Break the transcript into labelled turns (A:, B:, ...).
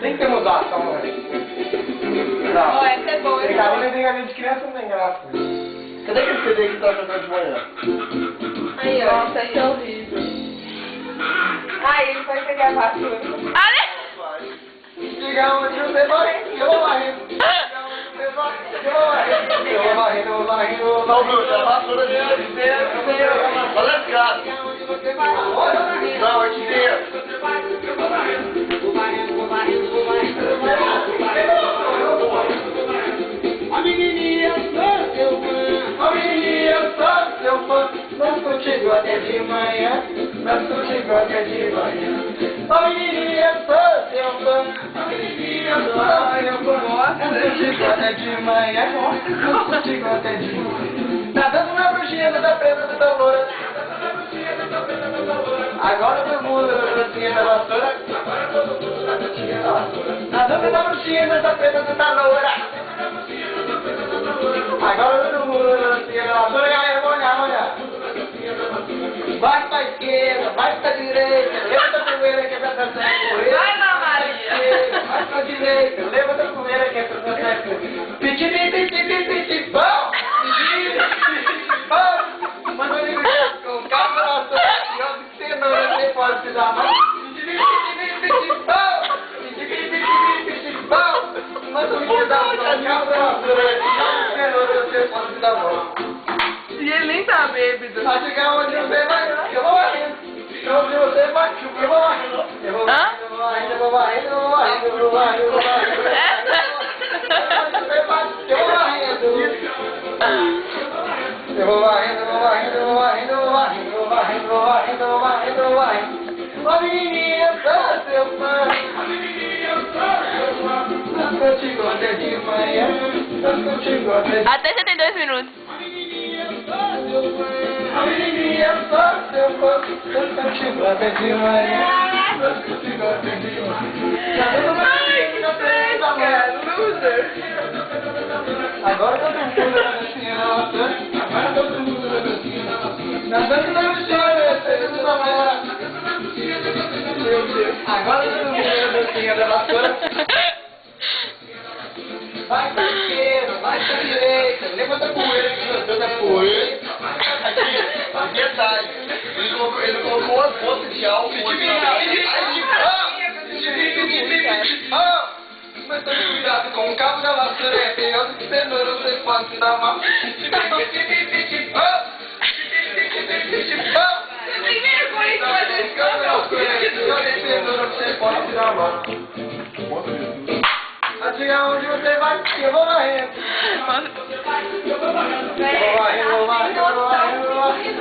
A: Tem que ter mudação, né?
B: Ó, essa é boa.
A: Brincadeira de criança não tem graça.
C: Cadê aquele CD que tá tocando de manhã?
B: Aí, ó, isso aqui é horrível. Aí, ele foi pegar a vassoura.
D: Olha!
A: Diga onde você vai, eu vou varrendo. Diga onde você vai, eu vou varrendo. Eu vou varrendo, eu vou varrendo, eu vou
C: Não,
A: varrendo.
C: Bruno, a vassoura dele, olha esse cara.
A: Diga onde você vai, eu vou varrendo.
C: Não, aqui dentro.
A: Eu vou varrendo, vou varrendo, vou varrendo, vou varrendo. A menininha, eu sou seu fã. A menininha, eu sou seu fã. Danço contigo até de manhã. Danço contigo até de manhã. A menininha, eu sou seu fã. A menininha, eu sou seu fã. Danço contigo até de manhã. Danço contigo até de manhã. Nadando na bruxinha da presa da loura. Agora todo mundo na bruxinha da vassoura. Agora todo mundo na bruxinha da vassoura. Nadando na bruxinha da presa da loura. Agora todo mundo na bruxinha da vassoura. Galera, vamos olhar, vamos olhar. Vai pra esquerda, vai pra direita, levanta a poeira que é pra dançar poeira.
B: Vai lá, Maria.
A: Vai pra direita, levanta a poeira que é pra dançar poeira. Piti, piti, piti, piti, bom! Piti, piti, bom! Manda ele com o carro da vassoura, pior do que cenoura, você pode se dar mal. Piti, piti, piti, piti, bom! Piti, piti, piti, piti, bom! Manda o menino dar com o carro da vassoura, pior do que cenoura, você pode se dar mal.
B: E ele nem tá bêbado.
A: Vai chegar onde você vai, eu vou varrendo. Onde você vai, eu vou varrendo. Eu vou varrendo, eu vou varrendo, eu vou varrendo, eu vou varrendo, eu vou varrendo, eu vou varrendo. Onde você vai, eu vou varrendo. Eu vou varrendo, eu vou varrendo, eu vou varrendo, eu vou varrendo, eu vou varrendo, eu vou varrendo, eu vou varrendo, eu vou varrendo. Ô menininha, eu sou seu fã. Ô menininha, eu sou seu fã. Danço contigo até de manhã. Danço contigo até de manhã.
D: Até 72 minutos.
A: A menininha, eu sou seu fã, danço contigo até de manhã, danço contigo até de manhã.
B: Ai, que fresca, loser.
A: Agora todo mundo na dancinha da vassoura, agora todo mundo na dancinha da vassoura. Na dança da mistura, feliz da mora. Meu Deus. Agora todo mundo na dancinha da vassoura. Vai pra esquerda, vai pra direita, levanta a poeira que levanta a poeira.
C: Aqui, detalhe, ele colocou as gotas de álcool aqui.
A: Mas tome cuidado com o cabo da vassoura, é pior do que cenoura, você pode se dar mal.
B: Você tem vergonha de fazer isso, meu filho?
A: Você pode se dar mal. Diga onde você vai, eu vou varrendo. Eu vou varrendo, eu vou varrendo, eu vou varrendo, eu vou varrendo.